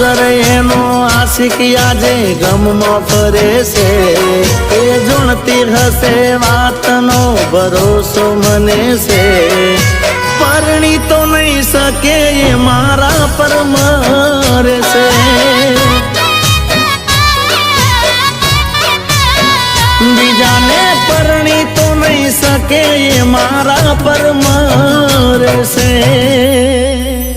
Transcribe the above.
વગર એનો આશિક આજે ગમમાં ફરે છે એ જોણતી હશે વાતનો ભરોસો મને છે પરણી તો નહીં શકે એ મારા પર મરે છે બીજાને પરણી તો નહીં શકે એ મારા પર મરે છે